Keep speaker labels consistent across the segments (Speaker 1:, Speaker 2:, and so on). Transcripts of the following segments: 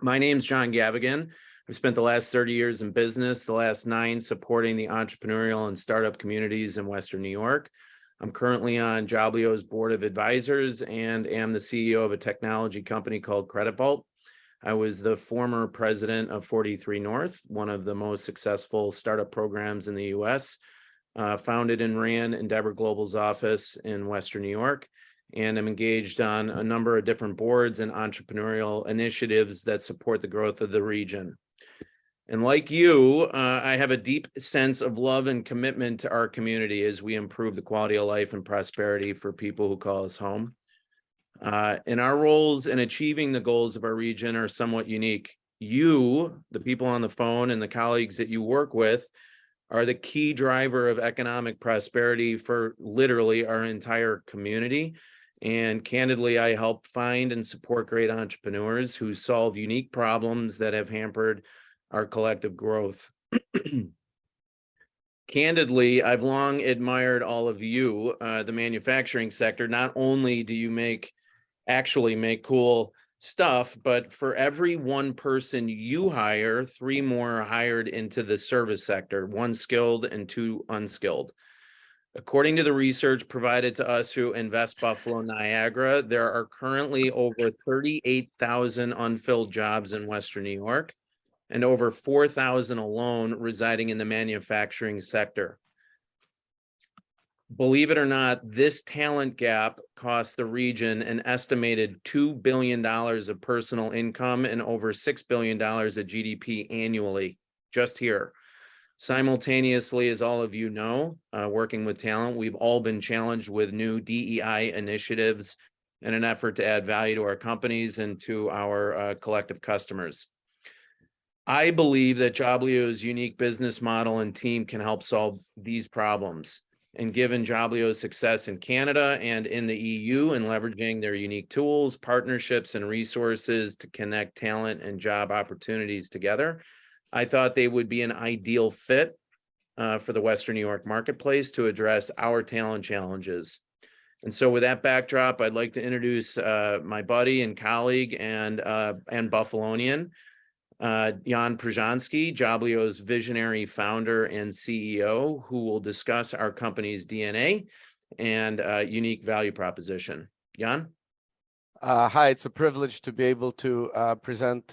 Speaker 1: My name's John Gavigan. I've spent the last 30 years in business, the last 9 supporting the entrepreneurial and startup communities in Western New York. I'm currently on Joblio's board of advisors and am the CEO of a technology company called Credit Vault. I was the former president of 43 North, one of the most successful startup programs in the US, founded and ran Endeavor Global's office in Western New York. And I'm engaged on a number of different boards and entrepreneurial initiatives that support the growth of the region. And like you, I have a deep sense of love and commitment to our community as we improve the quality of life and prosperity for people who call us home. And our roles in achieving the goals of our region are somewhat unique. You, the people on the phone and the colleagues that you work with, are the key driver of economic prosperity for literally our entire community. And candidly, I help find and support great entrepreneurs who solve unique problems that have hampered our collective growth. Candidly, I've long admired all of you, the manufacturing sector. Not only do you actually make cool stuff, but for every one person you hire, 3 more are hired into the service sector, 1 skilled and 2 unskilled. According to the research provided to us through Invest Buffalo Niagara, there are currently over 38,000 unfilled jobs in Western New York and over 4,000 alone residing in the manufacturing sector. Believe it or not, this talent gap costs the region an estimated $2 billion of personal income and over $6 billion of GDP annually, just here. Simultaneously, as all of you know, working with talent, we've all been challenged with new DEI initiatives in an effort to add value to our companies and to our collective customers. I believe that Joblio's unique business model and team can help solve these problems. And given Joblio's success in Canada and in the EU in leveraging their unique tools, partnerships, and resources to connect talent and job opportunities together, I thought they would be an ideal fit for the Western New York marketplace to address our talent challenges. And so with that backdrop, I'd like to introduce my buddy and colleague and Buffalonian, John Purijansky, Joblio's visionary founder and CEO, who will discuss our company's DNA and unique value proposition. Jan?
Speaker 2: Hi, it's a privilege to be able to present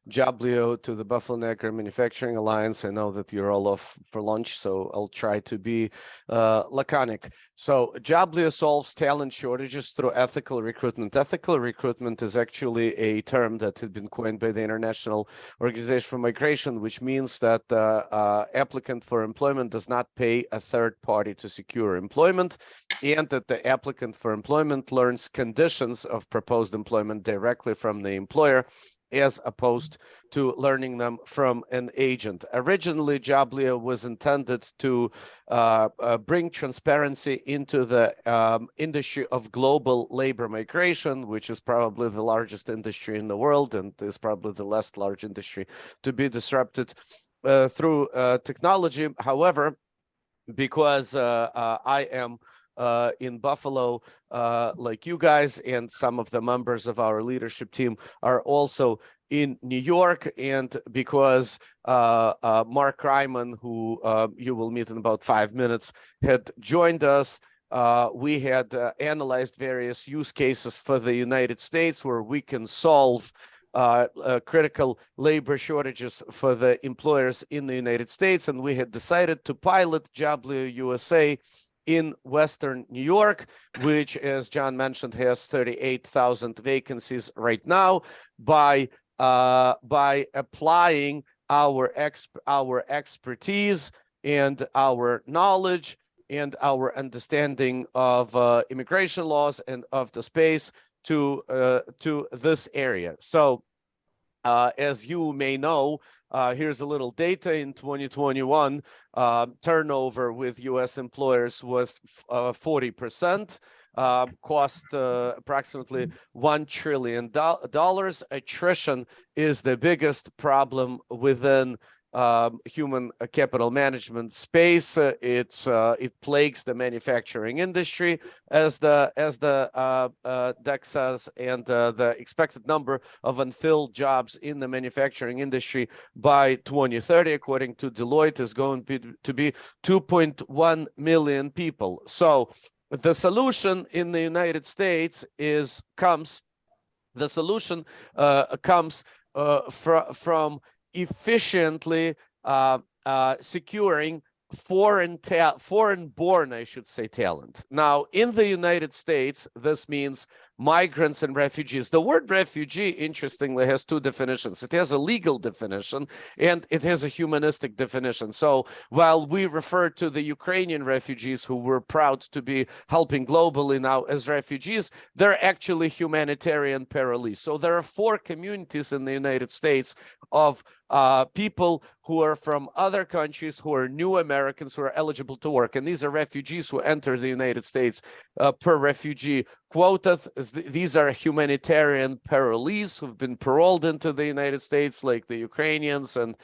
Speaker 2: Joblio to the Buffalo Niagara Manufacturing Alliance. I know that you're all off for lunch, so I'll try to be laconic. So Joblio solves talent shortages through ethical recruitment. Ethical recruitment is actually a term that had been coined by the International Organization for Migration, which means that the applicant for employment does not pay a third party to secure employment, and that the applicant for employment learns conditions of proposed employment directly from the employer, as opposed to learning them from an agent. Originally, Joblio was intended to bring transparency into the industry of global labor migration, which is probably the largest industry in the world and is probably the less large industry to be disrupted through technology. However, because I am in Buffalo, like you guys, and some of the members of our leadership team are also in New York, and because Mark Ryman, who you will meet in about 5 minutes, had joined us, we had analyzed various use cases for the United States where we can solve critical labor shortages for the employers in the United States, and we had decided to pilot Joblio USA in Western New York, which, as John mentioned, has 38,000 vacancies right now, by applying our expertise and our knowledge and our understanding of immigration laws and of the space to this area. So, as you may know, here's a little data. In 2021, turnover with U.S. employers was 40%, cost approximately $1 trillion. Attrition is the biggest problem within human capital management space. It plagues the manufacturing industry, as the deck says, and the expected number of unfilled jobs in the manufacturing industry by 2030, according to Deloitte, is going to be 2.1 million people. So the solution in the United States comes from efficiently securing foreign-born, I should say, talent. Now, in the United States, this means migrants and refugees. The word refugee, interestingly, has two definitions. It has a legal definition and it has a humanistic definition. So while we refer to the Ukrainian refugees, who we're proud to be helping globally now as refugees, they're actually humanitarian parolees. So there are four communities in the United States of people who are from other countries, who are new Americans, who are eligible to work. And these are refugees who enter the United States per refugee quota. These are humanitarian parolees who've been paroled into the United States, like the Ukrainians and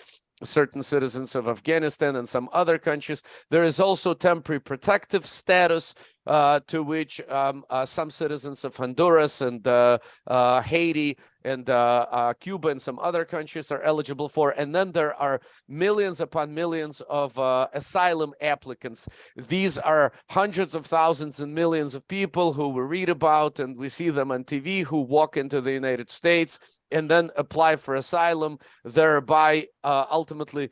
Speaker 2: certain citizens of Afghanistan and some other countries. There is also temporary protective status, to which some citizens of Honduras and Haiti and Cuba and some other countries are eligible for. And then there are millions upon millions of asylum applicants. These are hundreds of thousands and millions of people who we read about and we see them on TV, who walk into the United States and then apply for asylum, thereby ultimately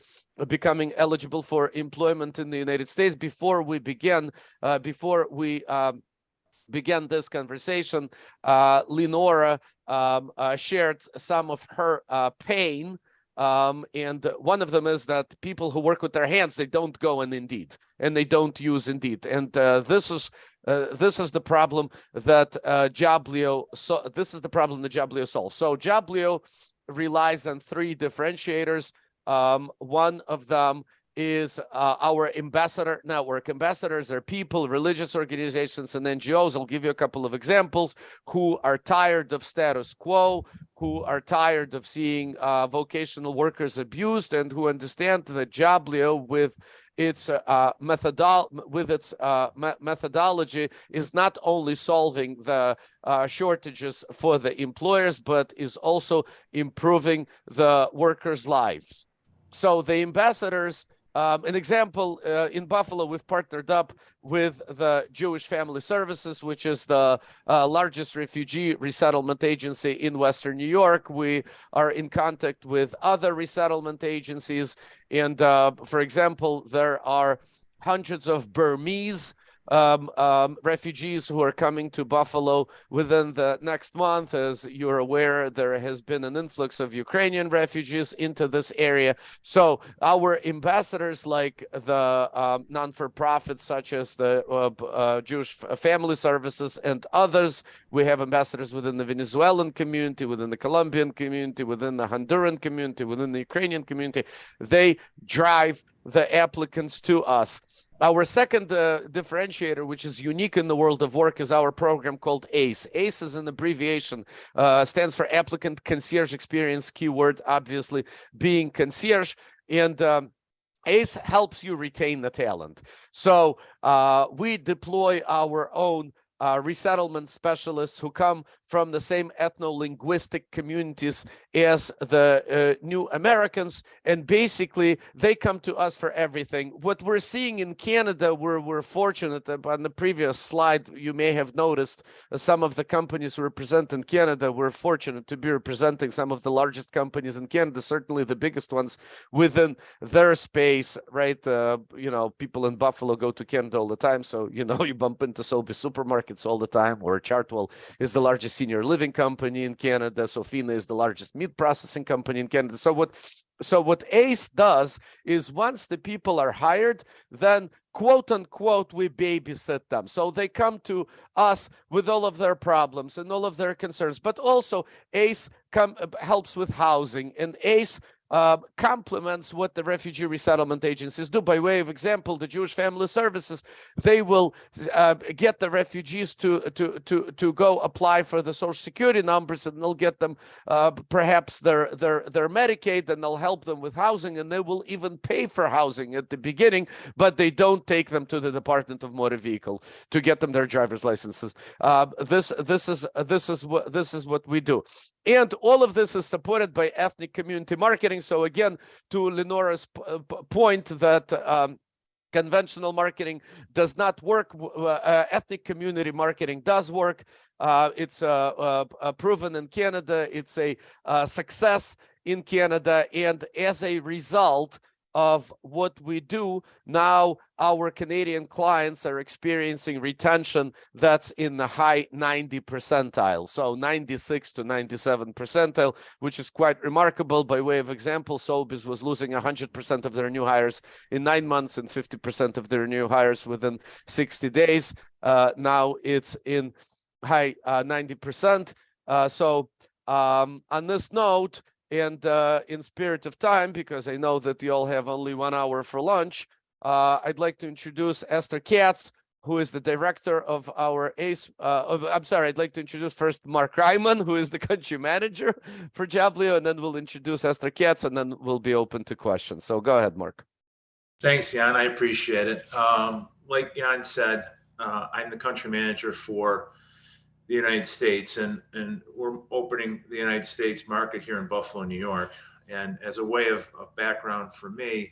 Speaker 2: becoming eligible for employment in the United States. Before we began this conversation, Lenora shared some of her pain, and one of them is that people who work with their hands, they don't go on Indeed, and they don't use Indeed, and this is the problem that Joblio solves. So Joblio relies on three differentiators. One of them is our ambassador network. Ambassadors are people, religious organizations, and NGOs. I'll give you a couple of examples, who are tired of status quo, who are tired of seeing vocational workers abused, and who understand that Joblio, with its methodology, is not only solving the shortages for the employers, but is also improving the workers' lives. So the ambassadors, an example, in Buffalo, we've partnered up with the Jewish Family Services, which is the largest refugee resettlement agency in Western New York. We are in contact with other resettlement agencies. And for example, there are hundreds of Burmese refugees who are coming to Buffalo within the next month. As you're aware, there has been an influx of Ukrainian refugees into this area. So our ambassadors, like the non-for-profits such as the Jewish Family Services and others, we have ambassadors within the Venezuelan community, within the Colombian community, within the Honduran community, within the Ukrainian community. They drive the applicants to us. Our second differentiator, which is unique in the world of work, is our program called ACE. ACE is an abbreviation, stands for Applicant Concierge Experience, keyword obviously being concierge, and ACE helps you retain the talent. So we deploy our own resettlement specialists who come from the same ethno-linguistic communities as the new Americans, and basically they come to us for everything. What we're seeing in Canada, we're fortunate. On the previous slide, you may have noticed some of the companies who represent in Canada. We're fortunate to be representing some of the largest companies in Canada, certainly the biggest ones within their space, right? You know, people in Buffalo go to Canada all the time, so you know, you bump into Sobeys supermarkets all the time, or Chartwell is the largest senior living company in Canada. Sofina is the largest meat processing company in Canada. So what ACE does is, once the people are hired, then quote unquote, we babysit them. So they come to us with all of their problems and all of their concerns, but also ACE helps with housing, and ACE complements what the refugee resettlement agencies do. By way of example, the Jewish Family Services, they will get the refugees to go apply for the Social Security numbers, and they'll get them perhaps their Medicaid, and they'll help them with housing, and they will even pay for housing at the beginning, but they don't take them to the Department of Motor Vehicle to get them their driver's licenses. This is what we do. And all of this is supported by ethnic community marketing. So again, to Lenora's point that conventional marketing does not work, ethnic community marketing does work. It's proven in Canada. It's a success in Canada. And as a result of what we do, now our Canadian clients are experiencing retention that's in the high 90 percentile, so 96 to 97 percentile, which is quite remarkable. By way of example, Sobeys was losing 100% of their new hires in 9 months and 50% of their new hires within 60 days. Now it's in high 90%. So on this note, and in spirit of time, because I know that you all have only 1 hour for lunch, I'd like to introduce Esther Katz, who is the director of our ACE. I'm sorry, I'd like to introduce first Mark Ryman, who is the country manager for Joblio, and then we'll introduce Esther Katz, and then we'll be open to questions. So go ahead, Mark.
Speaker 3: Thanks, Jan. I appreciate it. Like Jan said, I'm the country manager for the United States, and we're opening the United States market here in Buffalo, New York. And as a way of background for me,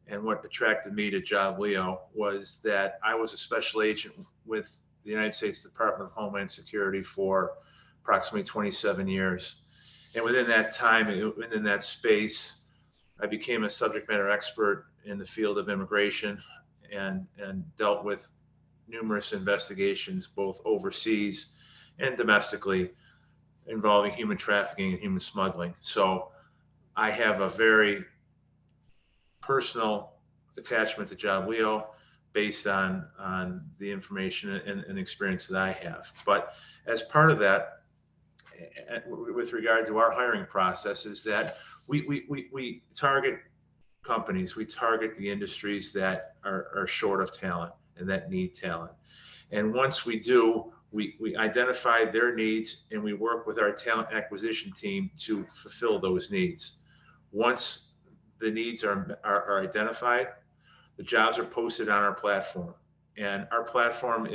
Speaker 3: and what attracted me to Joblio was that I was a special agent with the United States Department of Homeland Security for approximately 27 years. And within that time, within that space, I became a subject matter expert in the field of immigration and dealt with numerous investigations, both overseas and domestically, involving human trafficking and human smuggling. So I have a very personal attachment to Joblio based on the information and experience that I have. But as part of that, with regard to our hiring process, is that we target companies, we target the industries that are short of talent and that need talent. And once we do, we identify their needs, and we work with our talent acquisition team to fulfill those needs. Once the needs are identified, the jobs are posted on our platform. And our platform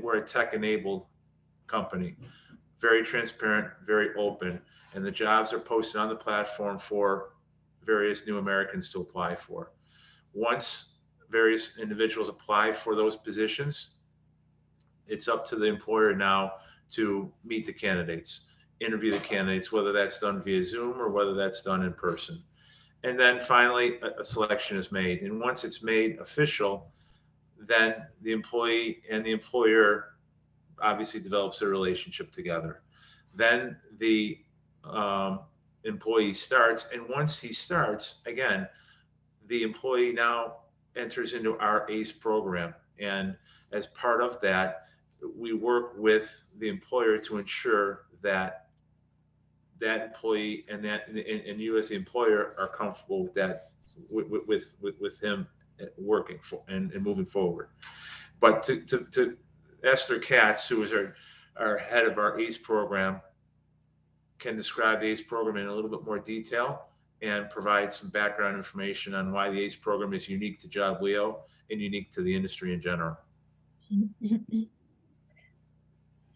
Speaker 3: we're a tech-enabled company, very transparent, very open, and the jobs are posted on the platform for various new Americans to apply for. Once various individuals apply for those positions, it's up to the employer now to meet the candidates, interview the candidates, whether that's done via Zoom or whether that's done in person. And then finally, a selection is made. And once it's made official, then the employee and the employer obviously develops a relationship together. Then the employee starts, and once he starts, again, the employee now enters into our ACE program. And as part of that, we work with the employer to ensure that that employee and you as the employer are comfortable with that, with him working for and moving forward. But to Esther Katz, who is our head of our ACE program, can describe the ACE program in a little bit more detail and provide some background information on why the ACE program is unique to Joblio and unique to the industry in general.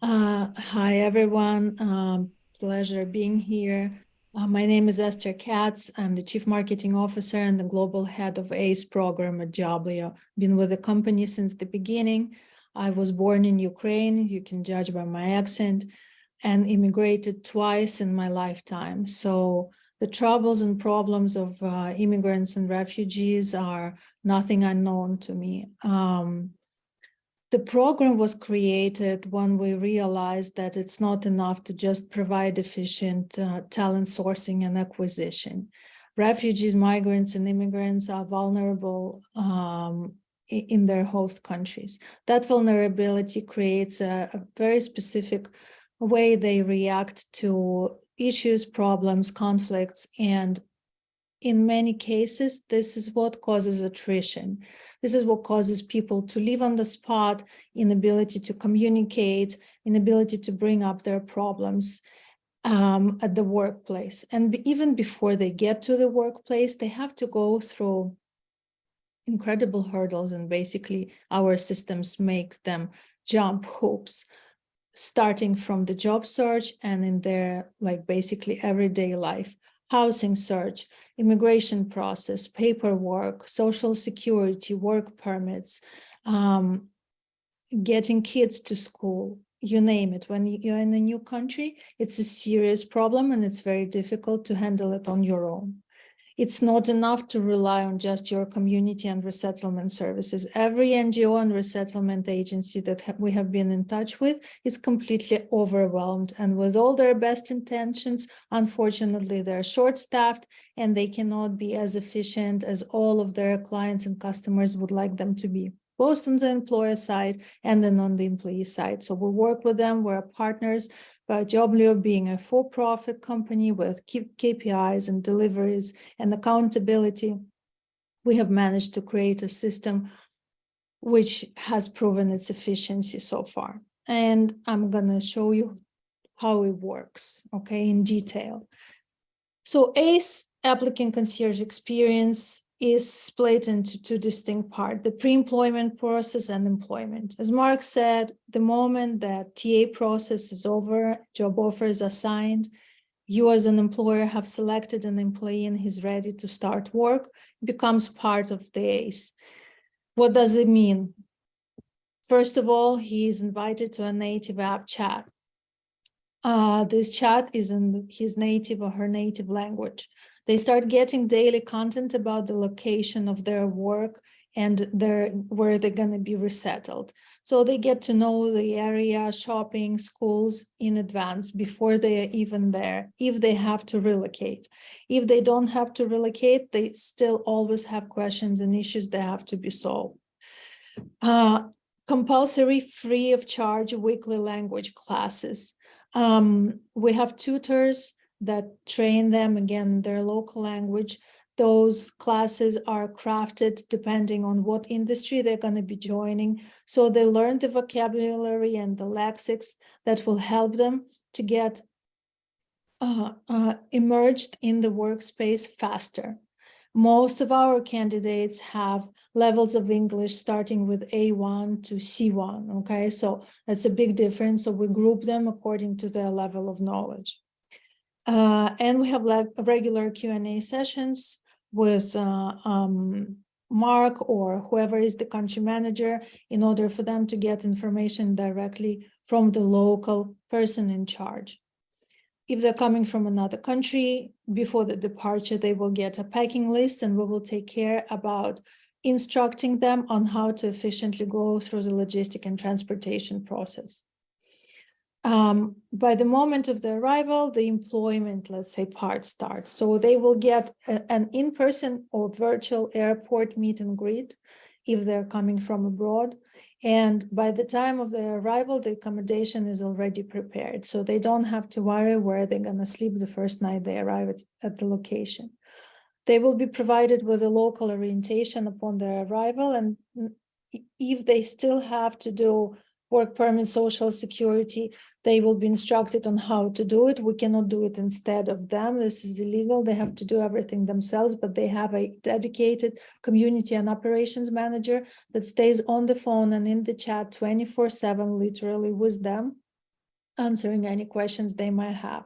Speaker 4: Hi, everyone. Pleasure being here. My name is Esther Katz. I'm the Chief Marketing Officer and the Global Head of ACE program at Joblio. Been with the company since the beginning. I was born in Ukraine, you can judge by my accent, and immigrated twice in my lifetime. So the troubles and problems of immigrants and refugees are nothing unknown to me. The program was created when we realized that it's not enough to just provide efficient talent sourcing and acquisition. Refugees, migrants, and immigrants are vulnerable in their host countries. That vulnerability creates a very specific way they react to issues, problems, conflicts, and in many cases, this is what causes attrition. This is what causes people to leave on the spot, inability to communicate, inability to bring up their problems at the workplace. And even before they get to the workplace, they have to go through incredible hurdles, and basically our systems make them jump hoops, starting from the job search and in their basically everyday life. Housing search, immigration process, paperwork, social security, work permits, getting kids to school, you name it. When you're in a new country, it's a serious problem and it's very difficult to handle it on your own. It's not enough to rely on just your community and resettlement services. Every NGO and resettlement agency that we have been in touch with is completely overwhelmed. And with all their best intentions, unfortunately, they're short-staffed and they cannot be as efficient as all of their clients and customers would like them to be, both on the employer side and then on the employee side. So we work with them, we're partners. But Joblio, being a for-profit company with KPIs and deliveries and accountability, we have managed to create a system which has proven its efficiency so far. And I'm going to show you how it works, okay, in detail. So ACE, Applicant Concierge Experience, is split into two distinct parts, the pre-employment process and employment. As Mark said, the moment that TA process is over, job offers are signed, you as an employer have selected an employee and he's ready to start work, becomes part of the ACE. What does it mean? First of all, he is invited to a native app chat. This chat is in his native or her native language. They start getting daily content about the location of their work and where they're going to be resettled. So they get to know the area, shopping, schools in advance before they are even there, if they have to relocate. If they don't have to relocate, they still always have questions and issues that have to be solved. Compulsory, free of charge weekly language classes. We have tutors that train them again in their local language. Those classes are crafted depending on what industry they're going to be joining. So they learn the vocabulary and the lexics that will help them to get emerged in the workspace faster. Most of our candidates have levels of English starting with A1 to C1, okay? So that's a big difference. So we group them according to their level of knowledge. And we have regular Q&A sessions with Mark or whoever is the country manager in order for them to get information directly from the local person in charge. If they're coming from another country, before the departure, they will get a packing list and we will take care about instructing them on how to efficiently go through the logistic and transportation process. By the moment of the arrival, the employment, let's say, part starts. So they will get an in-person or virtual airport meet and greet if they're coming from abroad. And by the time of their arrival, the accommodation is already prepared. So they don't have to worry where they're going to sleep the first night they arrive at the location. They will be provided with a local orientation upon their arrival. And if they still have to do work permit, social security, they will be instructed on how to do it. We cannot do it instead of them. This is illegal. They have to do everything themselves, but they have a dedicated community and operations manager that stays on the phone and in the chat 24/7, literally with them, answering any questions they might have.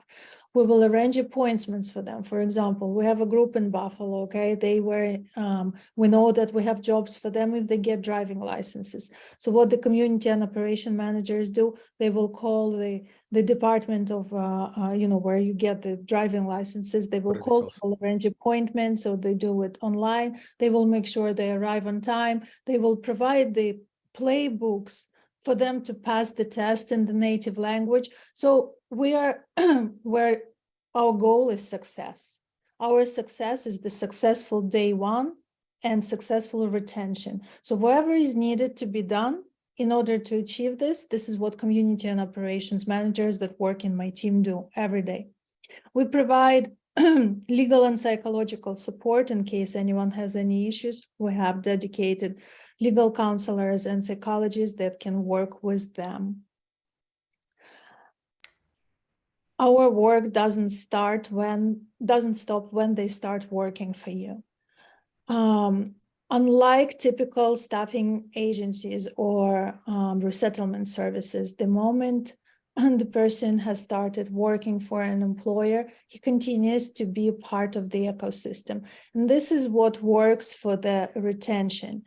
Speaker 4: We will arrange appointments for them. For example, we have a group in Buffalo, okay? We know that we have jobs for them if they get driving licenses. So what the community and operation managers do, they will call the department of, where you get the driving licenses. They will call, will arrange appointments, so they do it online. They will make sure they arrive on time. They will provide the playbooks for them to pass the test in the native language. So we are where our goal is success. Our success is the successful day one and successful retention. So whatever is needed to be done in order to achieve this, this is what community and operations managers that work in my team do every day. We provide legal and psychological support in case anyone has any issues. We have dedicated legal counselors and psychologists that can work with them. Our work doesn't stop when they start working for you. Unlike typical staffing agencies or resettlement services, the moment the person has started working for an employer, he continues to be a part of the ecosystem. And this is what works for the retention.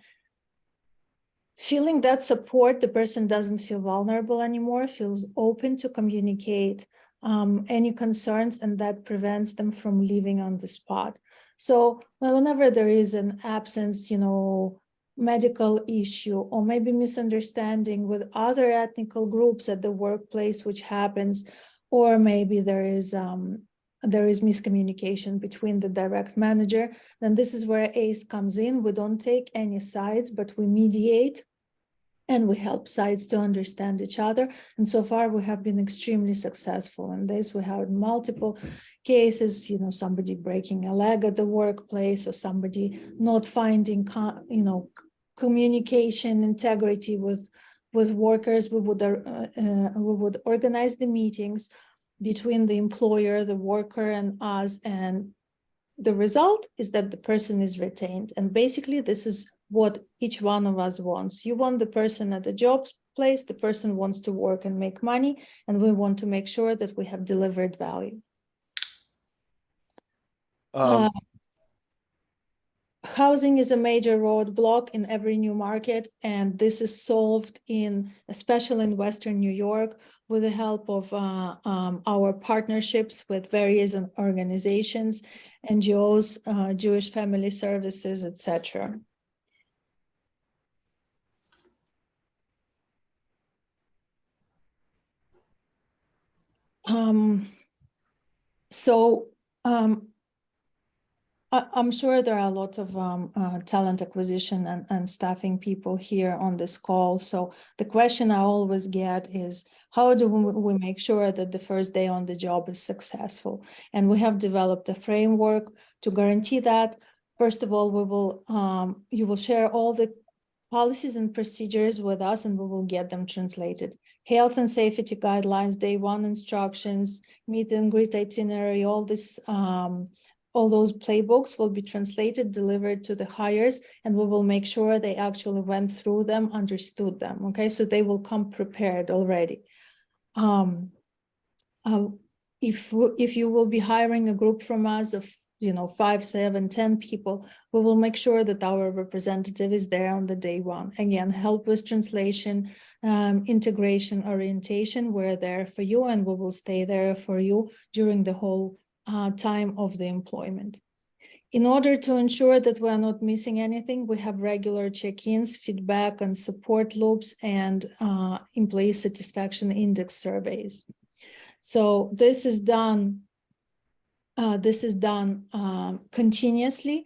Speaker 4: Feeling that support, the person doesn't feel vulnerable anymore, feels open to communicate any concerns, and that prevents them from leaving on the spot. So whenever there is an absence, medical issue, or maybe misunderstanding with other ethnical groups at the workplace, which happens, or maybe there is miscommunication between the direct manager, then this is where ACE comes in. We don't take any sides, but we mediate and we help sides to understand each other. And so far, we have been extremely successful in this. We have multiple cases, somebody breaking a leg at the workplace, or somebody not finding, communication integrity with workers. We would organize the meetings between the employer, the worker, and us. And the result is that the person is retained. And basically, this is what each one of us wants. You want the person at the job place, the person wants to work and make money, and we want to make sure that we have delivered value. Housing is a major roadblock in every new market, and this is solved especially in Western New York, with the help of our partnerships with various organizations, NGOs, Jewish Family Services, etc. I'm sure there are a lot of talent acquisition and staffing people here on this call. So the question I always get is, how do we make sure that the first day on the job is successful? And we have developed a framework to guarantee that. First of all, you will share all the policies and procedures with us, and we will get them translated. Health and safety guidelines, day one instructions, meet and greet itinerary, all those playbooks will be translated, delivered to the hires, and we will make sure they actually went through them, understood them, okay? So they will come prepared already. If you will be hiring a group from us of 5, 7, 10 people, we will make sure that our representative is there on the day one. Again, help with translation, integration, orientation. We're there for you, and we will stay there for you during the whole time of the employment. In order to ensure that we are not missing anything, we have regular check-ins, feedback, and support loops, and employee satisfaction index surveys. So this is done continuously.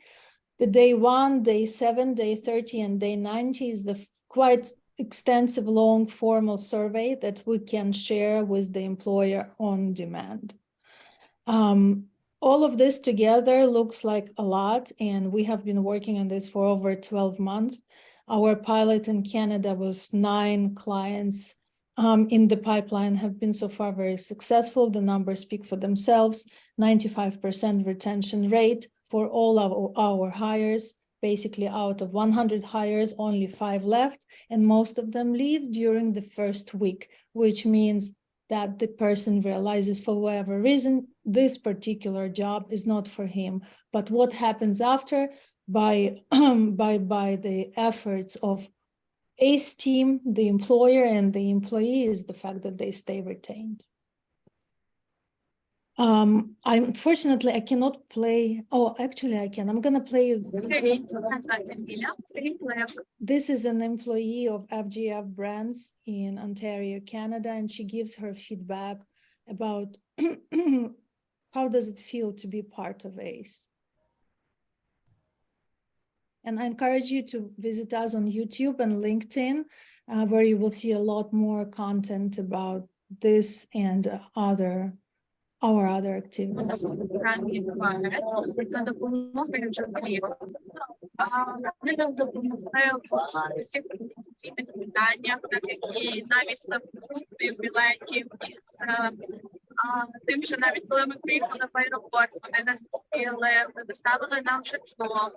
Speaker 4: The day 1, day 7, day 30, and day 90 is the quite extensive, long, formal survey that we can share with the employer on demand. All of this together looks like a lot, and we have been working on this for over 12 months. Our pilot in Canada was 9 clients in the pipeline have been so far very successful. The numbers speak for themselves. 95% retention rate for all of our hires. Basically, out of 100 hires, only 5 left, and most of them leave during the first week, which means that the person realizes, for whatever reason, this particular job is not for him. But what happens after, by the efforts of ACE team, the employer, and the employee, is the fact that they stay retained. Unfortunately, I cannot play. Oh, actually, I can. I'm gonna play. This is an employee of FGF Brands in Ontario, Canada, and she gives her feedback about how does it feel to be part of ACE. And I encourage you to visit us on YouTube and LinkedIn, where you will see a lot more content about this and other our other activities.
Speaker 5: За допомогою Joblio. Ми нам допомагаємо в всіх професійних питаннях, так як і навіть самостійних білетів, із тим, що навіть коли ми приїхали в аеропорт, вони нас зустріли, предоставили нам житло,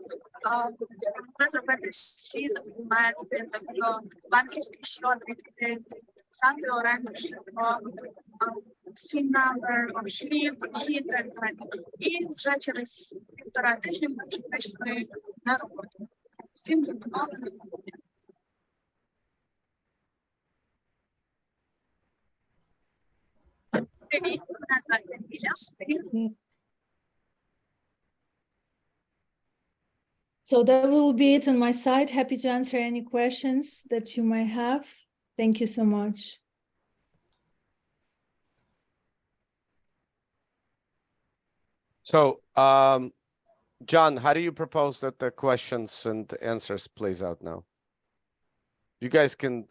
Speaker 5: могли зробити всі документи, тобто банківський счет відкрити, писати оренду житло, всі номер, шлюб і так далі. І вже через 1,5 тижня ми вже прийшли на роботу. Всім задоволені. Привіт, мене звати Біля.
Speaker 4: So that will be it on my side. Happy to answer any questions that you might have. Thank you so much.
Speaker 2: So, John, how do you propose that the questions and answers plays out now? You guys can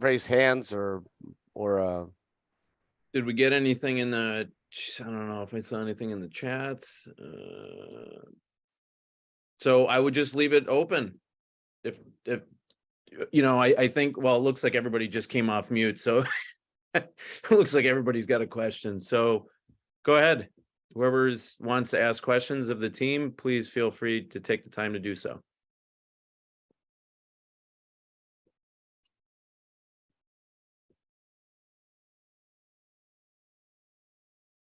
Speaker 2: raise hands or
Speaker 1: Did we get anything in the, I don't know if I saw anything in the chat. So I would just leave it open. If, you know, I think, well, it looks like everybody just came off mute, so it looks like everybody's got a question. So go ahead. Whoever wants to ask questions of the team, please feel free to take the time to do so.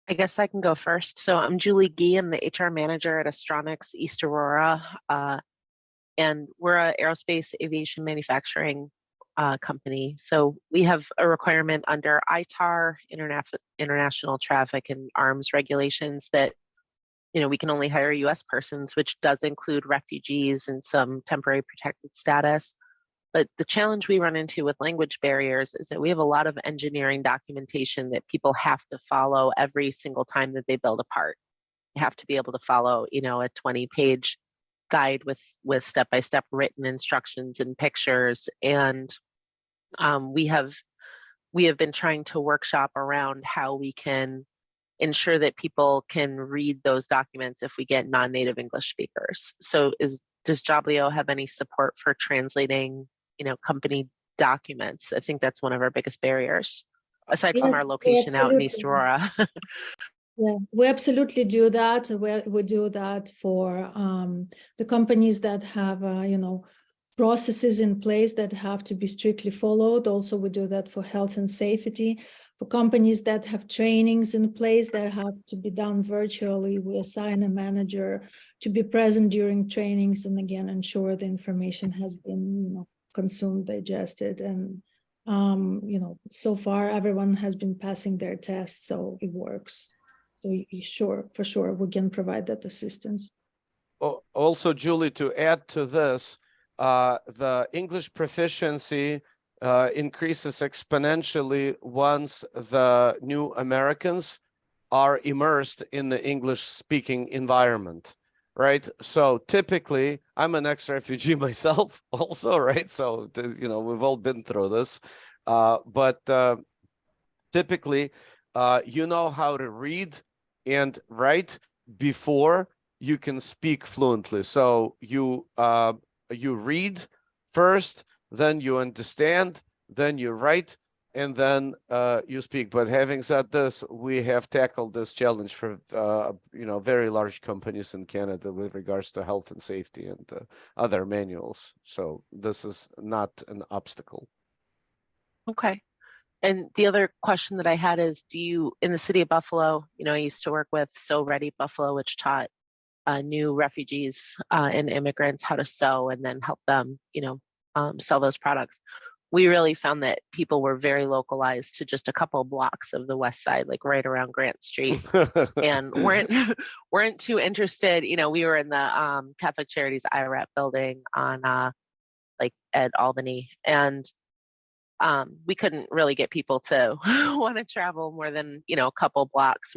Speaker 6: I guess I can go first. So I'm Julie Gee. I'm the HR manager at Astronics East Aurora. And we're an aerospace aviation manufacturing company. So we have a requirement under ITAR, international traffic and arms regulations, that, you know, we can only hire US persons, which does include refugees and some temporary protected status. But the challenge we run into with language barriers is that we have a lot of engineering documentation that people have to follow every single time that they build a part. You have to be able to follow, you know, a 20-page guide with step-by-step written instructions and pictures. And we have been trying to workshop around how we can ensure that people can read those documents if we get non-native English speakers. So does Joblio have any support for translating, you know, company documents? I think that's one of our biggest barriers, aside from
Speaker 4: Yes,
Speaker 6: our location out in East
Speaker 4: absolutely.
Speaker 6: Aurora.
Speaker 4: Yeah, we absolutely do that. We do that for the companies that have, you know, processes in place that have to be strictly followed. Also, we do that for health and safety. For companies that have trainings in place that have to be done virtually, we assign a manager to be present during trainings and again ensure the information has been, you know, consumed, digested, and you know, so far everyone has been passing their tests, so it works. So for sure, we can provide that assistance.
Speaker 2: also, Julie, to add to this, the English proficiency increases exponentially once the new Americans are immersed in the English-speaking environment, right? So typically, I'm an ex-refugee myself also, right? So, you know, we've all been through this. But typically, you know how to read and write before you can speak fluently. So you read first, then you understand, then you write, and then you speak. But having said this, we have tackled this challenge for you know, very large companies in Canada with regards to health and safety and other manuals. So this is not an obstacle.
Speaker 6: Okay. And the other question that I had is, do you, in the city of Buffalo, you know, I used to work with Sew Ready Buffalo, which taught new refugees and immigrants how to sew and then help them, you know, sell those products. We really found that people were very localized to just a couple of blocks of the West Side, like right around Grant Street, and weren't too interested. You know, we were in the Catholic Charities IRAP building on like at Albany, and we couldn't really get people to want to travel more than, you know, a couple blocks,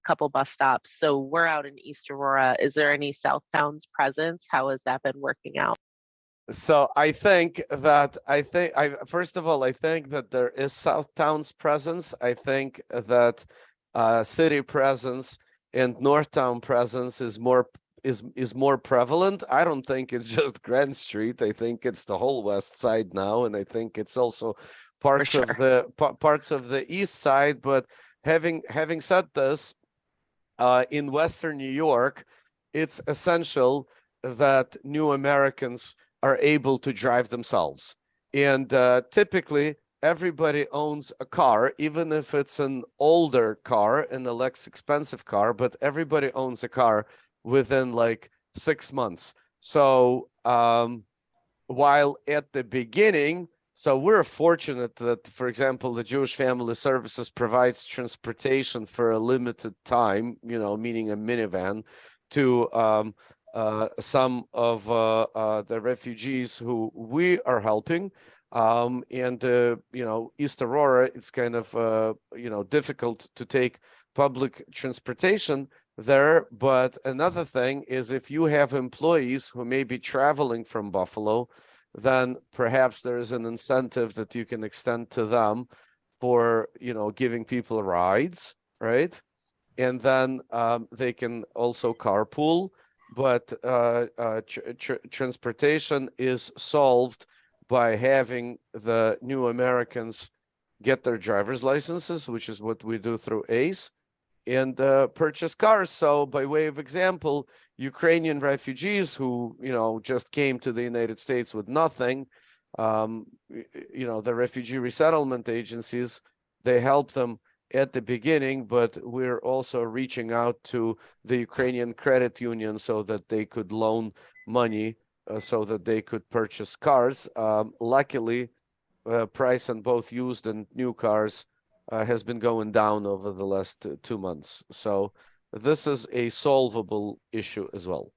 Speaker 6: couple bus stops. So we're out in East Aurora. Is there any South Towns presence? How has that been working out?
Speaker 2: So first of all, I think that there is South Towns presence. I think that city presence and Northtown presence is more prevalent. I don't think it's just Grand Street. I think it's the whole West Side now, and I think it's also parts
Speaker 6: sure.
Speaker 2: of the parts of the East Side. But having said this, in Western New York, it's essential that new Americans are able to drive themselves. And typically, everybody owns a car, even if it's an older car and a less expensive car, but everybody owns a car within like 6 months. So while at the beginning, so we're fortunate that, for example, the Jewish Family Services provides transportation for a limited time, meaning a minivan, to some of the refugees who we are helping. East Aurora, it's kind of, difficult to take public transportation there. But another thing is, if you have employees who may be traveling from Buffalo, then perhaps there is an incentive that you can extend to them for, giving people rides, right? And then they can also carpool, but transportation is solved by having the new Americans get their driver's licenses, which is what we do through ACE, and purchase cars. So by way of example, Ukrainian refugees who, just came to the United States with nothing, the refugee resettlement agencies, they help them at the beginning, but we're also reaching out to the Ukrainian credit union so that they could loan money so that they could purchase cars. Luckily, price on both used and new cars has been going down over the last 2 months. So this is a solvable issue as well.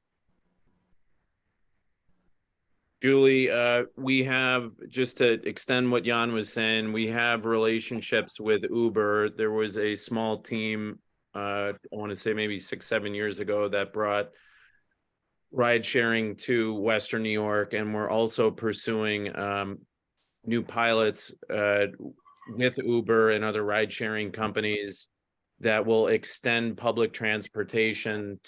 Speaker 1: Julie, we have, just to extend what Jan was saying, we have relationships with Uber. There was a small team, I want to say maybe 6-7 years ago, that brought ride sharing to Western New York. And we're also pursuing new pilots with Uber and other ride sharing companies that will extend public transportation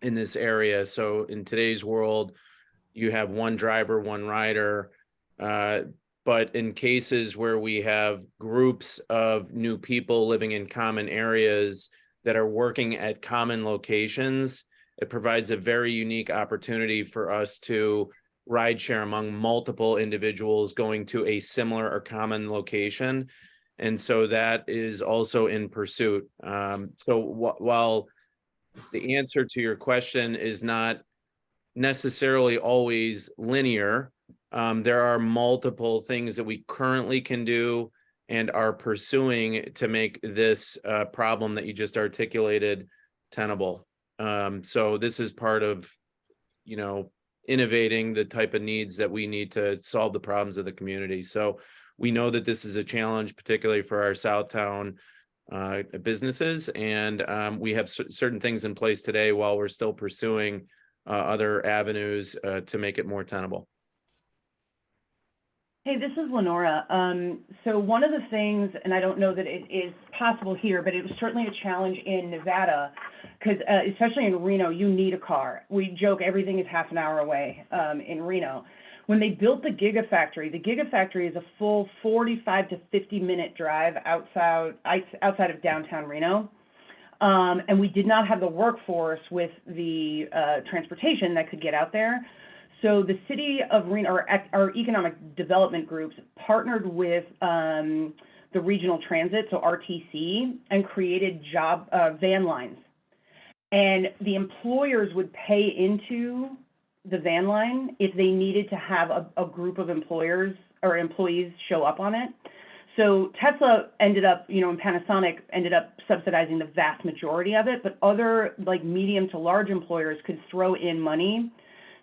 Speaker 1: in this area. So in today's world, you have one driver, one rider, but in cases where we have groups of new people living in common areas that are working at common locations, it provides a very unique opportunity for us to ride share among multiple individuals going to a similar or common location. And so that is also in pursuit. While the answer to your question is not necessarily always linear, there are multiple things that we currently can do and are pursuing to make this problem that you just articulated tenable. So this is part of, innovating the type of needs that we need to solve the problems of the community. So we know that this is a challenge, particularly for our Southtown businesses, and we have certain things in place today while we're still pursuing other avenues to make it more tenable.
Speaker 7: Hey, this is Lenora. So one of the things, and I don't know that it is possible here, but it was certainly a challenge in Nevada, because especially in Reno, you need a car. We joke everything is half an hour away in Reno. When they built the Gigafactory is a full 45 to 50-minute drive outside of downtown Reno. And we did not have the workforce with the transportation that could get out there. So the city of Reno, our economic development groups, partnered with the regional transit, so RTC, and created van lines. And the employers would pay into the van line if they needed to have a group of employers or employees show up on it. So Tesla ended up, and Panasonic ended up subsidizing the vast majority of it, but other like medium to large employers could throw in money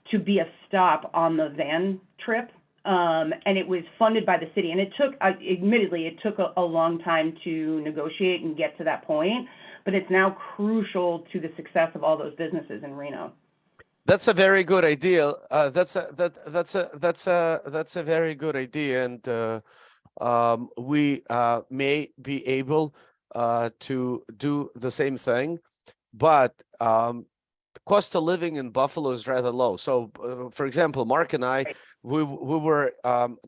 Speaker 7: to be a stop on the van trip. And it was funded by the city. And it took, admittedly, it took a long time to negotiate and get to that point, but it's now crucial to the success of all those businesses in Reno.
Speaker 2: That's a very good idea. That's a very good idea, and we may be able to do the same thing, but the cost of living in Buffalo is rather low. So, for example, Mark and I, we were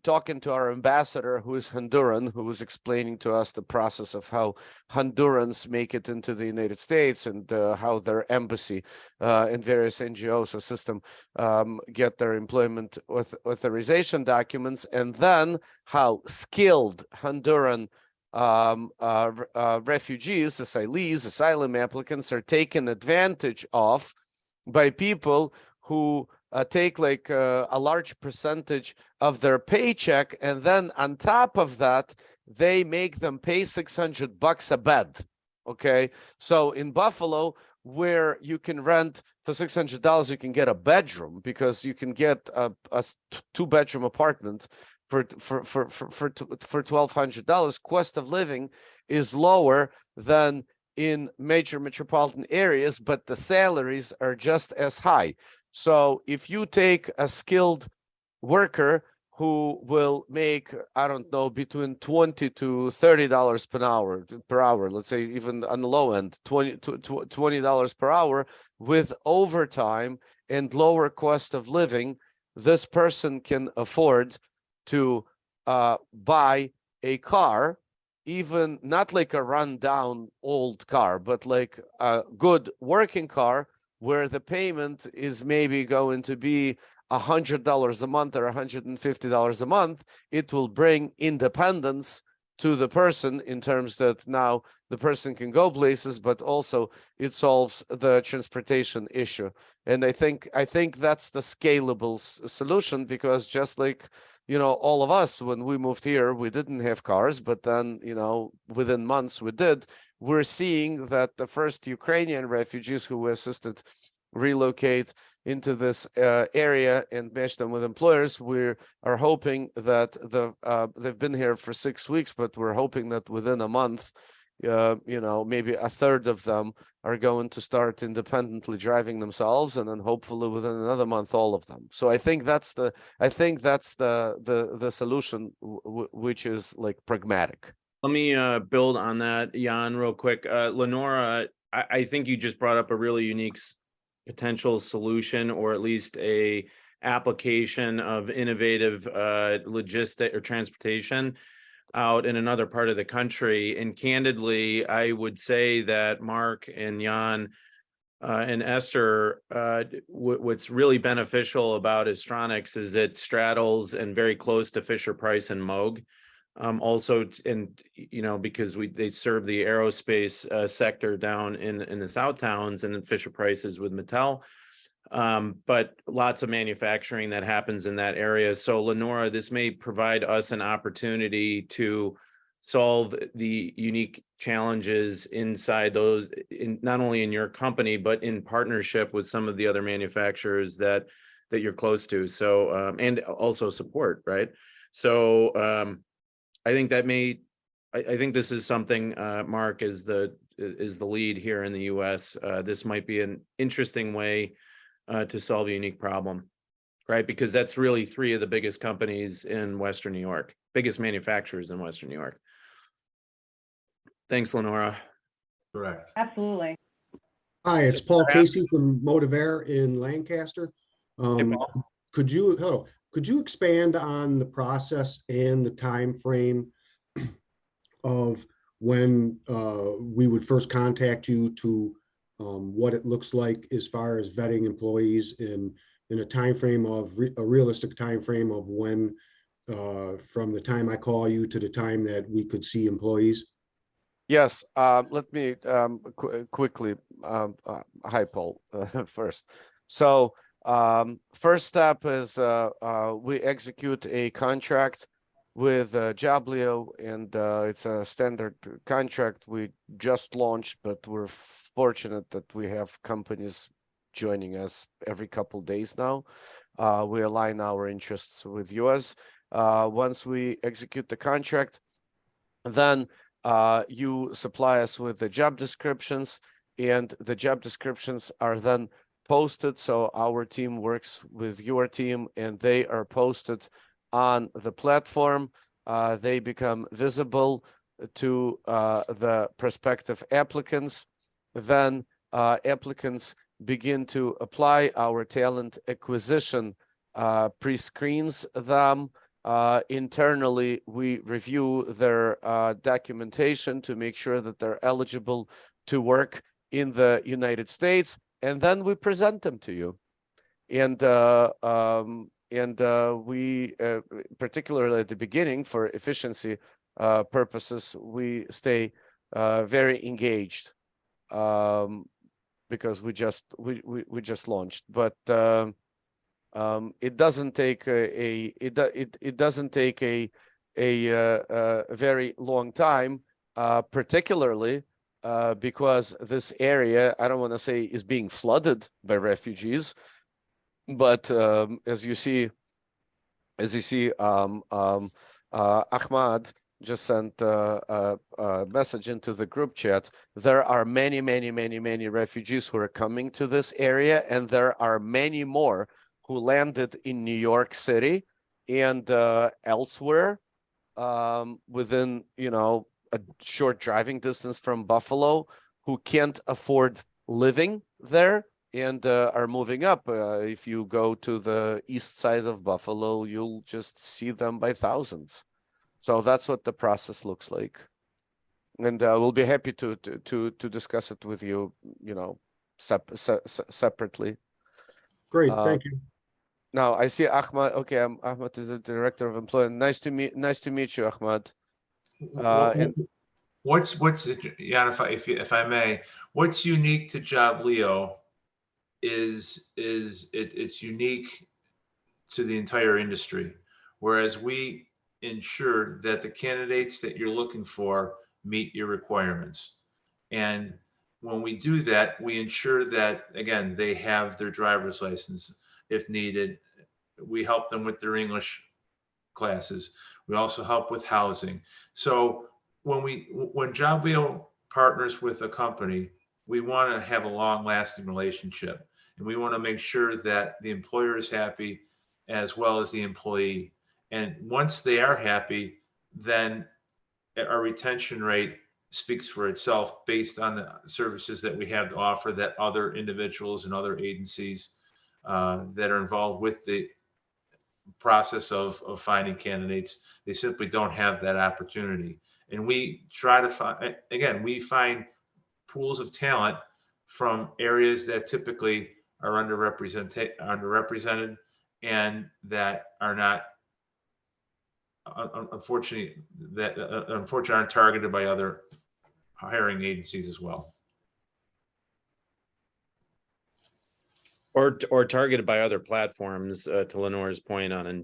Speaker 2: talking to our ambassador, who is Honduran, who was explaining to us the process of how Hondurans make it into the United States, and how their embassy and various NGOs assist them get their employment authorization documents, and then how skilled Honduran refugees, asylees, asylum applicants are taken advantage of by people who take like a large percentage of their paycheck, and then on top of that, they make them pay $600 a bed. Okay, so in Buffalo, where you can rent for $600, you can get a bedroom, because you can get a two-bedroom apartment for $1,200. Cost of living is lower than in major metropolitan areas, but the salaries are just as high. So if you take a skilled worker who will make, I don't know, between $20 to $30 per hour, let's say even on the low end, $20 per hour, with overtime and lower cost of living, this person can afford to buy a car, even not like a rundown old car, but like a good working car, where the payment is maybe going to be $100 a month or $150 a month. It will bring independence to the person, in terms that now the person can go places, but also it solves the transportation issue. And I think that's the scalable solution, because just like, all of us, when we moved here, we didn't have cars, but then, within months we did. We're seeing that the first Ukrainian refugees who were assisted relocate into this area and match them with employers. We are hoping that they've been here for 6 weeks, but we're hoping that within a month, maybe a third of them are going to start independently driving themselves, and then hopefully within another month, all of them. So I think that's the solution, which is like pragmatic.
Speaker 1: Let me build on that, Jan, real quick. Lenora, I think you just brought up a really unique potential solution, or at least a application of innovative logistic or transportation out in another part of the country. And candidly, I would say that Mark and Jan and Esther, what's really beneficial about Astronics is it straddles and very close to Fisher Price and Moog. Also, and because they serve the aerospace sector down in the South Towns, and then Fisher Price is with Mattel, but lots of manufacturing that happens in that area. So Lenora, this may provide us an opportunity to solve the unique challenges inside those, not only in your company, but in partnership with some of the other manufacturers that you're close to. So and also support, right? So I think I think this is something, Mark is the lead here in the US. This might be an interesting way to solve a unique problem, right? Because that's really 3 of the biggest companies in Western New York, biggest manufacturers in Western New York. Thanks, Lenora.
Speaker 3: Correct.
Speaker 7: Absolutely.
Speaker 8: Hi, it's Paul Casey from Motivair in Lancaster.
Speaker 1: Hey, Paul.
Speaker 8: Could you expand on the process and the time frame of when we would first contact you, to what it looks like as far as vetting employees in a time frame of a realistic time frame of when from the time I call you to the time that we could see employees?
Speaker 2: Yes, let me quickly, hi, Paul, first. So first step is we execute a contract with Joblio, and it's a standard contract we just launched, but we're fortunate that we have companies joining us every couple days now. We align our interests with yours. Once we execute the contract, then you supply us with the job descriptions, and the job descriptions are then posted. So our team works with your team, and they are posted on the platform. They become visible to the prospective applicants. Then applicants begin to apply. Our talent acquisition pre-screens them. Internally, we review their documentation to make sure that they're eligible to work in the United States, and then we present them to you. And we, particularly at the beginning, for efficiency purposes, we stay very engaged because we just launched. But it doesn't take it doesn't take a very long time, particularly because this area, I don't want to say is being flooded by refugees, but as you see, Ahmad just sent a message into the group chat. There are many refugees who are coming to this area, and there are many more who landed in New York City and elsewhere within, a short driving distance from Buffalo, who can't afford living there and are moving up. If you go to the east side of Buffalo, you'll just see them by thousands. So that's what the process looks like, and we'll be happy to discuss it with you, separately.
Speaker 8: Great, thank you.
Speaker 2: Now I see Ahmad. Okay, Ahmad is the director of employment. Nice to meet you, Ahmad.
Speaker 3: What's Jan, if I may, what's unique to Joblio is it's unique to the entire industry, whereas we ensure that the candidates that you're looking for meet your requirements. And when we do that, we ensure that, again, they have their driver's license if needed. We help them with their English classes. We also help with housing. So when Joblio partners with a company, we want to have a long-lasting relationship, and we want to make sure that the employer is happy as well as the employee. And once they are happy, then our retention rate speaks for itself based on the services that we have to offer that other individuals and other agencies that are involved with the process of finding candidates, they simply don't have that opportunity. And we try to find, again, we find pools of talent from areas that typically are underrepresented and that are not, unfortunately aren't targeted by other hiring agencies as well.
Speaker 1: Or targeted by other platforms, to Lenore's point on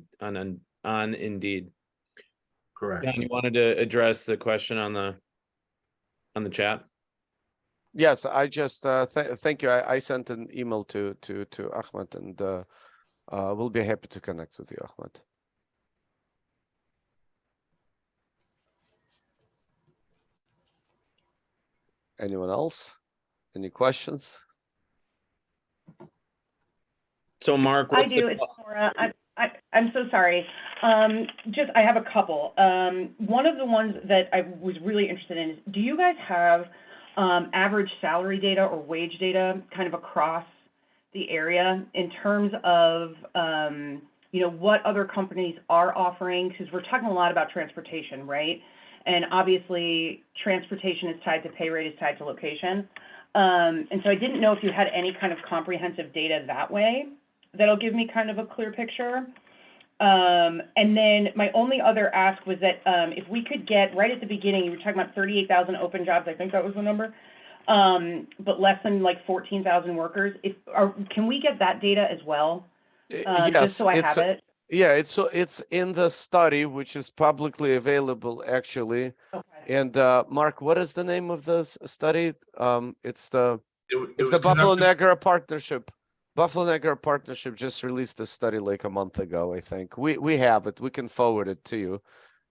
Speaker 1: Indeed.
Speaker 3: Correct.
Speaker 1: John, you wanted to address the question on the chat?
Speaker 2: Yes, I just thank you. I sent an email to Ahmad, and we'll be happy to connect with you, Ahmad. Anyone else? Any questions?
Speaker 1: So Mark,
Speaker 7: I do. It's Laura. I'm so sorry. I have a couple. One of the ones that I was really interested in is, do you guys have average salary data or wage data kind of across the area in terms of, what other companies are offering? Because we're talking a lot about transportation, right? And obviously transportation is tied to pay rate, is tied to location. And so I didn't know if you had any kind of comprehensive data that way that'll give me kind of a clear picture. And then my only other ask was that if we could get, right at the beginning, you were talking about 38,000 open jobs, I think that was the number, but less than like 14,000 workers. Can we get that data as well?
Speaker 2: Yes,
Speaker 7: just so I have it.
Speaker 2: Yeah, it's in the study, which is publicly available, actually. Okay. And Mark, what is the name of the study? It's the Buffalo Niagara Partnership. Buffalo Niagara Partnership just released a study like a month ago, I think. We have it. We can forward it to you.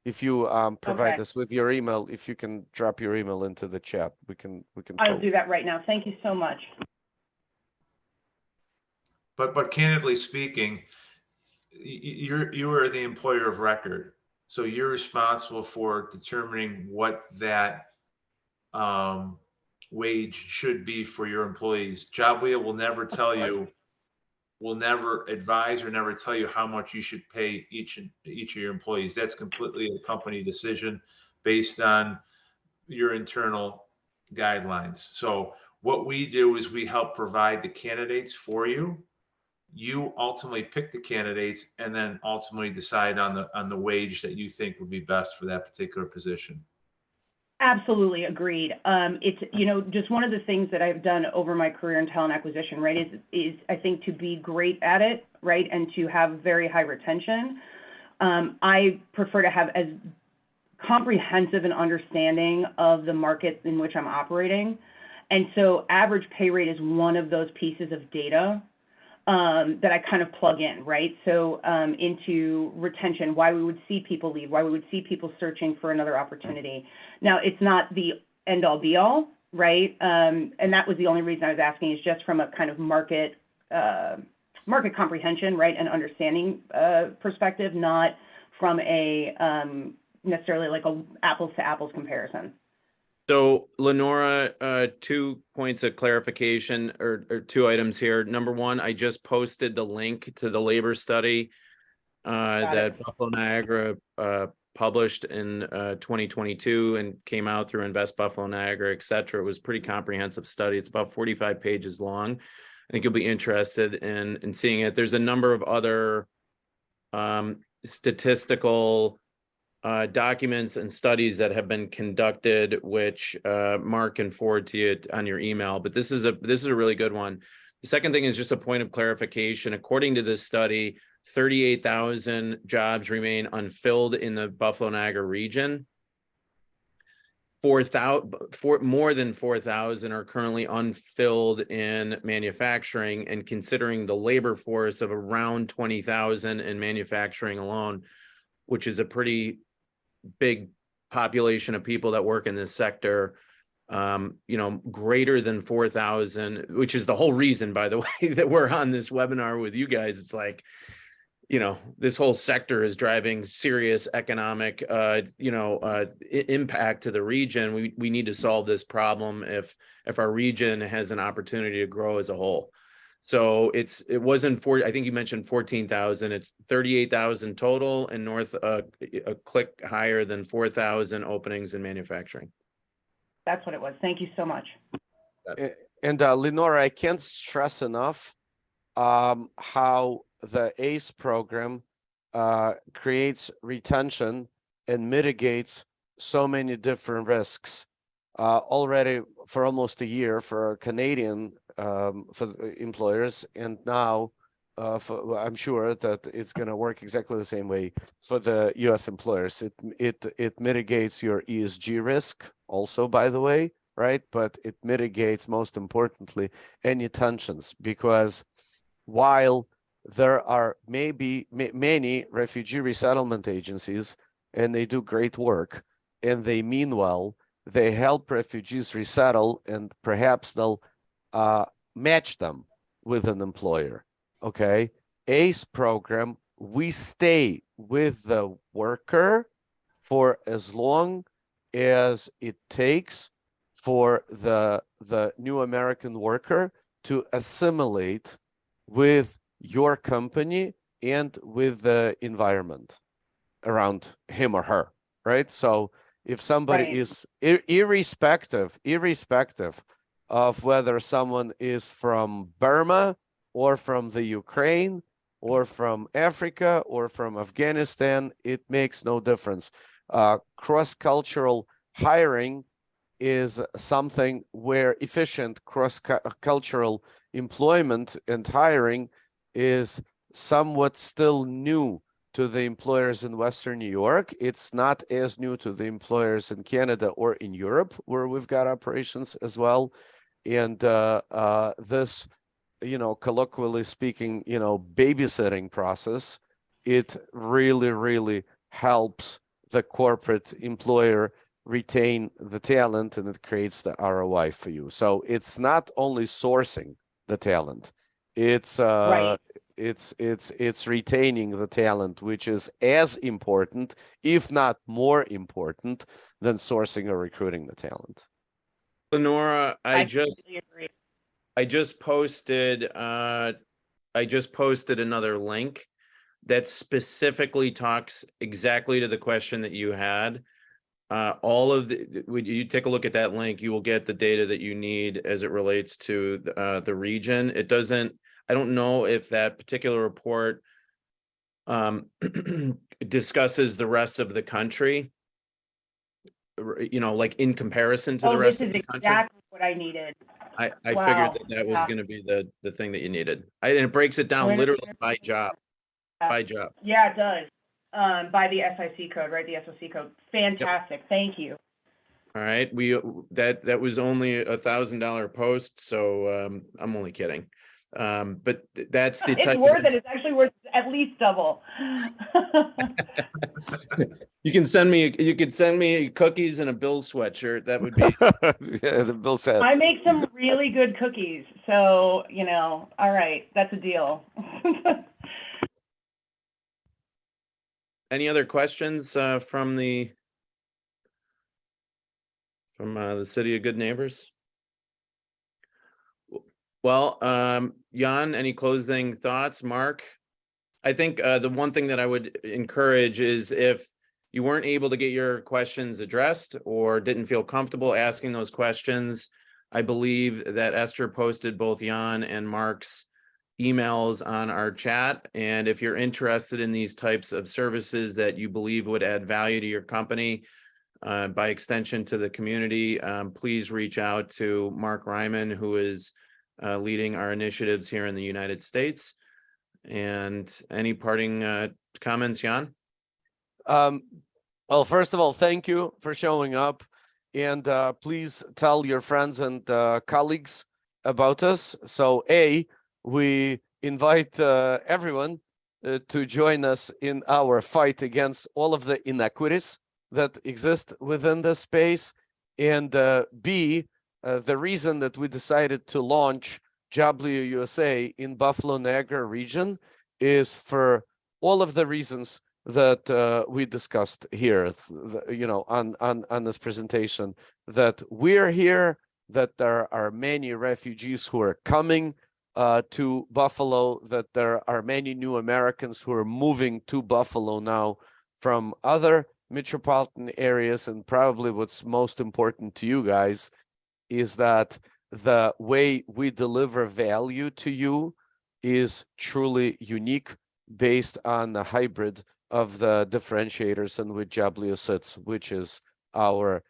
Speaker 2: If you provide us with your email, if you can drop your email into the chat, we can.
Speaker 7: I'll do that right now. Thank you so much.
Speaker 3: But candidly speaking, you are the employer of record, So you're responsible for determining what that wage should be for your employees. Joblio will never tell you, will never advise or never tell you how much you should pay each of your employees. That's completely a company decision based on your internal guidelines. So what we do is we help provide the candidates for you. You ultimately pick the candidates and then ultimately decide on the wage that you think would be best for that particular position.
Speaker 7: Absolutely agreed. It's, you know, just one of the things that I've done over my career in talent acquisition, right, is I think to be great at it, right, and to have very high retention. I prefer to have as comprehensive an understanding of the market in which I'm operating. And so average pay rate is one of those pieces of data that I kind of plug in, right? So into retention, why we would see people leave, why we would see people searching for another opportunity. Now, it's not the end all be all, right? And that was the only reason I was asking, is just from a kind of market comprehension, right, and understanding perspective, not from a necessarily like a apples to apples comparison.
Speaker 1: So Lenora, 2 points of clarification or 2 items here. Number one, I just posted the link to the labor study that Buffalo Niagara published in 2022 and came out through Invest Buffalo Niagara, et cetera. It was a pretty comprehensive study. It's about 45 pages long. I think you'll be interested in seeing it. There's a number of other statistical documents and studies that have been conducted, which Mark can forward to you on your email. But this is a really good one. The second thing is just a point of clarification. According to this study, 38,000 jobs remain unfilled in the Buffalo Niagara region. More than 4,000 are currently unfilled in manufacturing, and considering the labor force of around 20,000 in manufacturing alone, which is a pretty big population of people that work in this sector, you know, greater than 4,000, which is the whole reason, by the way, that we're on this webinar with you guys. It's like, you know, this whole sector is driving serious economic, impact to the region. We need to solve this problem if our region has an opportunity to grow as a whole. So it wasn't I think you mentioned 14,000. It's 38,000 total, and north a click higher than 4,000 openings in manufacturing.
Speaker 7: That's what it was. Thank you so much.
Speaker 2: And Lenora, I can't stress enough how the ACE program creates retention and mitigates so many different risks. Already for almost a year for Canadian for the employers, and now I'm sure that it's going to work exactly the same way for the U.S. employers. It mitigates your ESG risk also, by the way, right? But it mitigates, most importantly, any tensions, because while there are maybe many refugee resettlement agencies, and they do great work, and they mean well, they help refugees resettle, and perhaps they'll match them with an employer. Okay, ACE program, we stay with the worker for as long as it takes for the new American worker to assimilate with your company and with the environment around him or her, right? So if somebody is irrespective of whether someone is from Burma or from the Ukraine or from Africa or from Afghanistan, it makes no difference. Cross-cultural hiring is something where efficient cross-cultural employment and hiring is somewhat still new to the employers in Western New York. It's not as new to the employers in Canada or in Europe, where we've got operations as well. And this, colloquially speaking, babysitting process, it really, really helps the corporate employer retain the talent, and it creates the ROI for you. So it's not only sourcing the talent, it's it's retaining the talent, which is as important, if not more important, than sourcing or recruiting the talent.
Speaker 1: Lenora, I
Speaker 7: completely agree.
Speaker 1: just posted another link that specifically talks exactly to the question that you had. All of when you take a look at that link, you will get the data that you need as it relates to the region. It doesn't, I don't know if that particular report discusses the rest of the country, you know, like in comparison to the rest of the country.
Speaker 7: Exactly what I needed.
Speaker 1: I
Speaker 7: Wow.
Speaker 1: figured that was
Speaker 7: Yeah.
Speaker 1: going to be the thing that you needed. And it breaks it down
Speaker 7: When-
Speaker 1: literally by job, by job.
Speaker 7: Yeah, it does. By the SIC code, right? The SOC code. Fantastic. Thank you.
Speaker 1: All right, that was only $1,000 post, so I'm only kidding. But that's the
Speaker 7: It's
Speaker 1: type
Speaker 7: worth it. It's actually worth at least double.
Speaker 1: you can send me cookies and a Bill sweatshirt. That would be
Speaker 2: Yeah, the bill said.
Speaker 7: I make some really good cookies, so you know. All right, that's a deal.
Speaker 1: Any other questions from the City of Good Neighbors? Well, Jan, any closing thoughts? Mark? I think the one thing that I would encourage is if you weren't able to get your questions addressed or didn't feel comfortable asking those questions, I believe that Esther posted both Jan and Mark's emails on our chat. And if you're interested in these types of services that you believe would add value to your company, by extension to the community, please reach out to Mark Ryman, who is leading our initiatives here in the United States. And any parting comments, Jan?
Speaker 2: Well, first of all, thank you for showing up, and please tell your friends and colleagues about us. So we invite everyone to join us in our fight against all of the inequities that exist within this space, and B, the reason that we decided to launch Joblio USA in Buffalo Niagara region is for all of the reasons that we discussed here, you know, on this presentation, that we're here, that there are many refugees who are coming to Buffalo, that there are many new Americans who are moving to Buffalo now from other metropolitan areas, and probably what's most important to you guys is that the way we deliver value to you is truly unique, based on the hybrid of the differentiators in which Joblio sits, which is our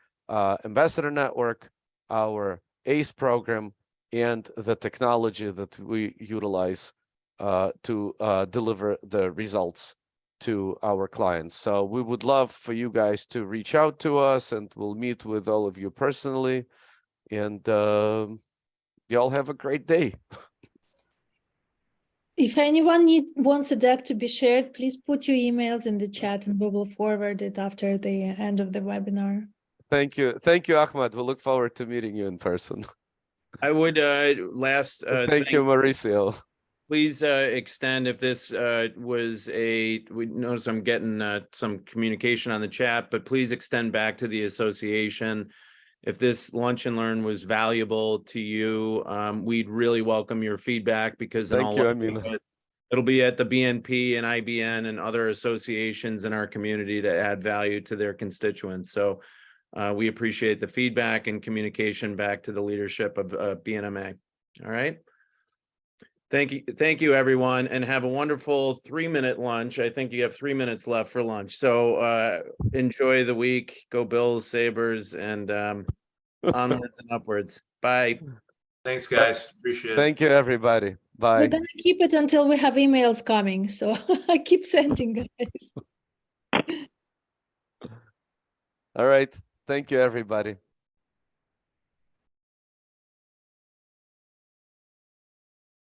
Speaker 2: ambassador network, our ACE program, and the technology that we utilize to deliver the results to our clients. So we would love for you guys to reach out to us, and we'll meet with all of you personally. And y'all have a great day.
Speaker 4: If anyone wants a deck to be shared, please put your emails in the chat and we will forward it after the end of the webinar.
Speaker 2: Thank you, Ahmed. We look forward to meeting you in person.
Speaker 1: I would
Speaker 2: Thank you, Mauricio.
Speaker 1: Please extend, if this was we notice I'm getting some communication on the chat, but please extend back to the association. If this lunch and learn was valuable to you, we'd really welcome your feedback, because
Speaker 2: Thank you. I mean,
Speaker 1: it'll be at the BNP and IBN and other associations in our community to add value to their constituents. So we appreciate the feedback and communication back to the leadership of BNMA. All right. Thank you, everyone, and have a wonderful 3-minute lunch. I think you have 3 minutes left for lunch. So enjoy the week. Go Bills, Sabres, and onwards and upwards. Bye.
Speaker 3: Thanks, guys. Appreciate it.
Speaker 2: thank you, everybody. Bye.
Speaker 4: We're gonna keep it until we have emails coming, so I keep sending guys.
Speaker 2: All right. Thank you, everybody.